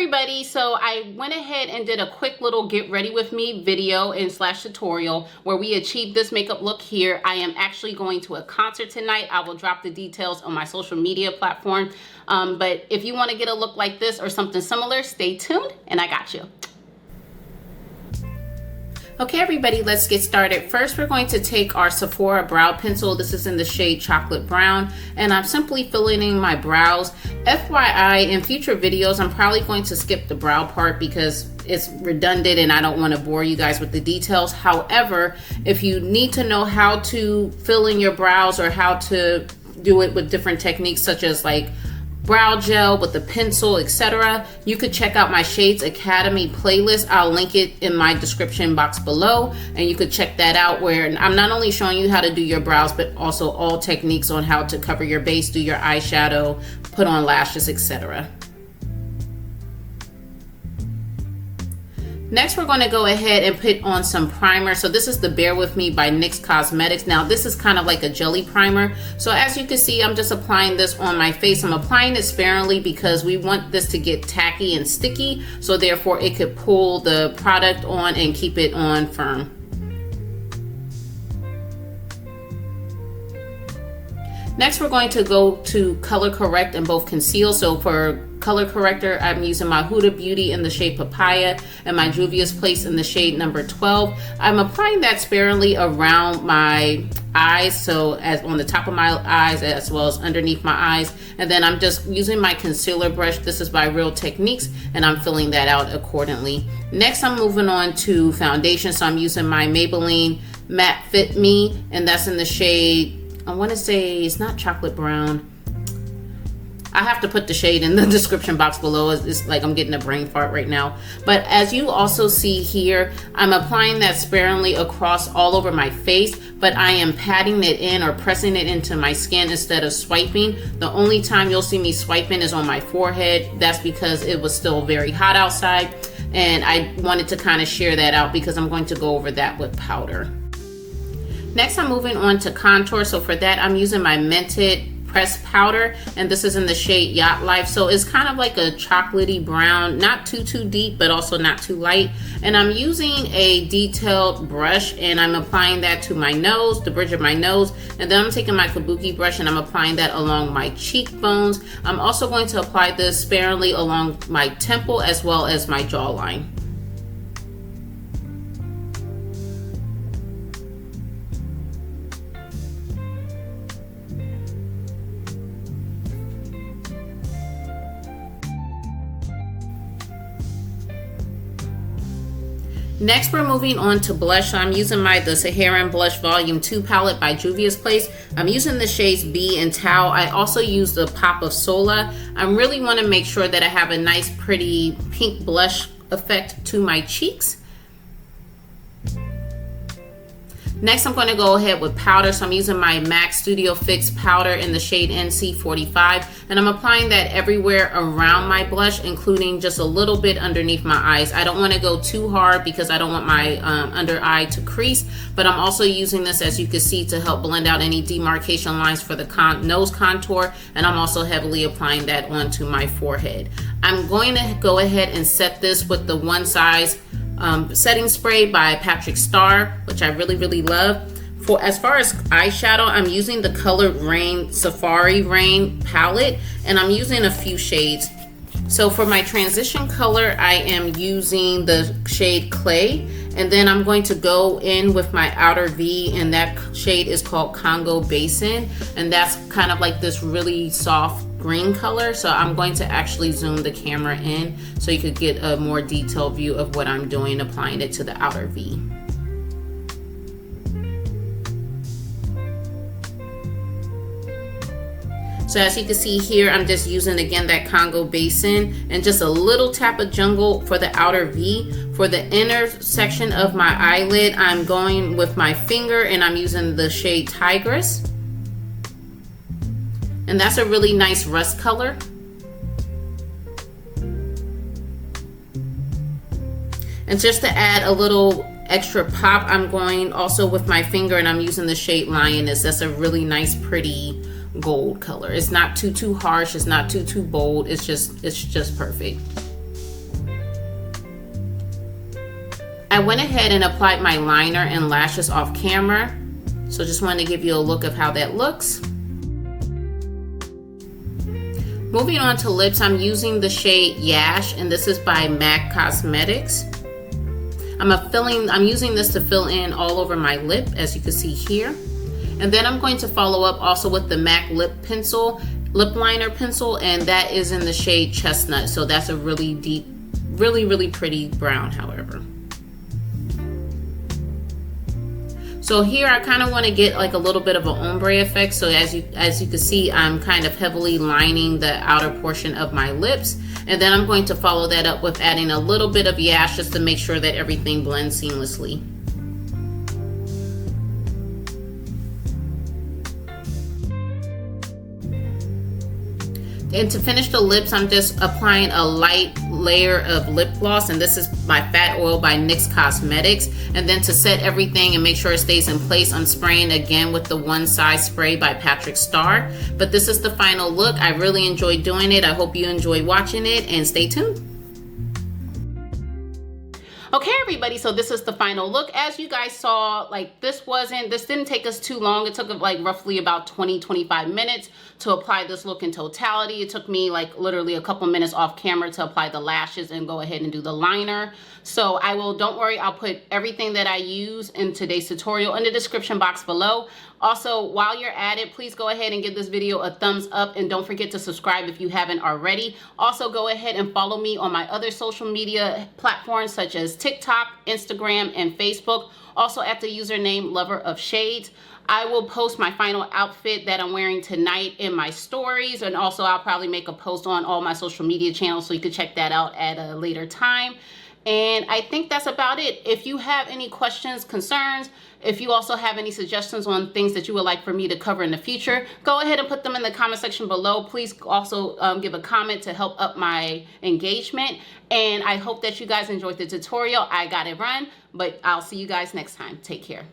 everybody, so I went ahead and did a quick little get ready with me video and slash tutorial where we achieved this makeup look here. I am actually going to a concert tonight. I will drop the details on my social media platform, but if you want to get a look like this or something similar, stay tuned and I got you. Okay everybody, let's get started. First we're going to take our Sephora brow pencil. This is in the shade Chocolate Brown, and I'm simply filling in my brows. FYI, in future videos I'm probably going to skip the brow part because it's redundant and I don't want to bore you guys with the details. However, if you need to know how to fill in your brows or how to do it with different techniques such as like brow gel with the pencil, etc., you could check out my Shades Academy playlist. I'll link it in my description box below, and you could check that out, where I'm not only showing you how to do your brows but also all techniques on how to cover your base, do your eyeshadow, put on lashes, etc. Next, we're going to go ahead and put on some primer. So this is the Bear With Me by NYX Cosmetics. Now this is kind of like a jelly primer. So as you can see, I'm just applying this on my face. I'm applying it sparingly because we want this to get tacky and sticky. So therefore it could pull the product on and keep it on firm. Next, we're going to go to color correct and both conceal. So for color corrector, I'm using my Huda Beauty in the shade Papaya and my Juvia's Place in the shade number 12. I'm applying that sparingly around my eyes, so as on the top of my eyes as well as underneath my eyes, and then I'm just using my concealer brush. This is by Real Techniques, and I'm filling that out accordingly. Next, I'm moving on to foundation. So I'm using my Maybelline Matte Fit Me, and that's in the shade, I want to say it's not chocolate brown. I have to put the shade in the description box below. It's like I'm getting a brain fart right now. But as you also see here, I'm applying that sparingly across all over my face, but I am patting it in or pressing it into my skin instead of swiping. The only time you'll see me swiping is on my forehead. That's because it was still very hot outside, and I wanted to kind of share that out because I'm going to go over that with powder. Next, I'm moving on to contour. So for that, I'm using my Mented pressed powder, and this is in the shade Yacht Life. So it's kind of like a chocolatey brown, not too deep, but also not too light. And I'm using a detailed brush, and I'm applying that to my nose, the bridge of my nose. And then I'm taking my kabuki brush and I'm applying that along my cheekbones. I'm also going to apply this sparingly along my temple as well as my jawline. Next, we're moving on to blush. So I'm using the Saharan Blush Volume 2 palette by Juvia's Place. I'm using the shades B and Tau. I also use the pop of Sola. I really want to make sure that I have a nice pretty pink blush effect to my cheeks. Next, I'm going to go ahead with powder. So I'm using my MAC Studio Fix powder in the shade NC45, and I'm applying that everywhere around my blush, including just a little bit underneath my eyes. I don't want to go too hard because I don't want my under eye to crease, but I'm also using this, as you can see, to help blend out any demarcation lines for the nose contour, and I'm also heavily applying that onto my forehead. I'm going to go ahead and set this with the One Size setting spray by Patrick Starr, which I really love. For as far as eyeshadow, I'm using the Coloured Raine Safari Raine palette, and I'm using a few shades. So for my transition color, I am using the shade Clay, and then I'm going to go in with my outer V, and that shade is called Congo Basin, and that's kind of like this really soft green color. So I'm going to actually zoom the camera in so you could get a more detailed view of what I'm doing, applying it to the outer V. So as you can see here, I'm just using again that Congo Basin and just a little tap of Jungle for the outer V. For the inner section of my eyelid, I'm going with my finger and I'm using the shade Tigress. And that's a really nice rust color. And just to add a little extra pop, I'm going also with my finger and I'm using the shade Lioness. That's a really nice pretty gold color. It's not too harsh, it's not too bold, it's just perfect. I went ahead and applied my liner and lashes off camera. So just wanted to give you a look of how that looks. Moving on to lips, I'm using the shade Yash, and this is by MAC Cosmetics. I'm using this to fill in all over my lip, as you can see here. And then I'm going to follow up also with the MAC lip liner pencil, and that is in the shade Chestnut. So that's a really deep, really pretty brown, however. So here I kind of want to get like a little bit of an ombre effect. So as you can see, I'm kind of heavily lining the outer portion of my lips. And then I'm going to follow that up with adding a little bit of Yash just to make sure that everything blends seamlessly. And to finish the lips, I'm just applying a light layer of lip gloss, and this is my Fat Oil by NYX Cosmetics. And then to set everything and make sure it stays in place, I'm spraying again with the One Size Spray by Patrick Starr. But this is the final look. I really enjoyed doing it. I hope you enjoy watching it, and stay tuned. Okay, everybody, so this is the final look. As you guys saw, like this didn't take us too long. It took like roughly about 20-25 minutes to apply this look in totality. It took me like literally a couple minutes off camera to apply the lashes and go ahead and do the liner. So don't worry, I'll put everything that I use in today's tutorial in the description box below. Also, while you're at it, please go ahead and give this video a thumbs up, and don't forget to subscribe if you haven't already. Also, go ahead and follow me on my other social media platforms such as TikTok, Instagram, and Facebook. Also at the username Lover of Shades. I will post my final outfit that I'm wearing tonight in my stories, and also I'll probably make a post on all my social media channels so you can check that out at a later time. And I think that's about it. If you have any questions, concerns, if you also have any suggestions on things that you would like for me to cover in the future, go ahead and put them in the comment section below. Please also give a comment to help up my engagement. And I hope that you guys enjoyed the tutorial. I got it run, but I'll see you guys next time. Take care.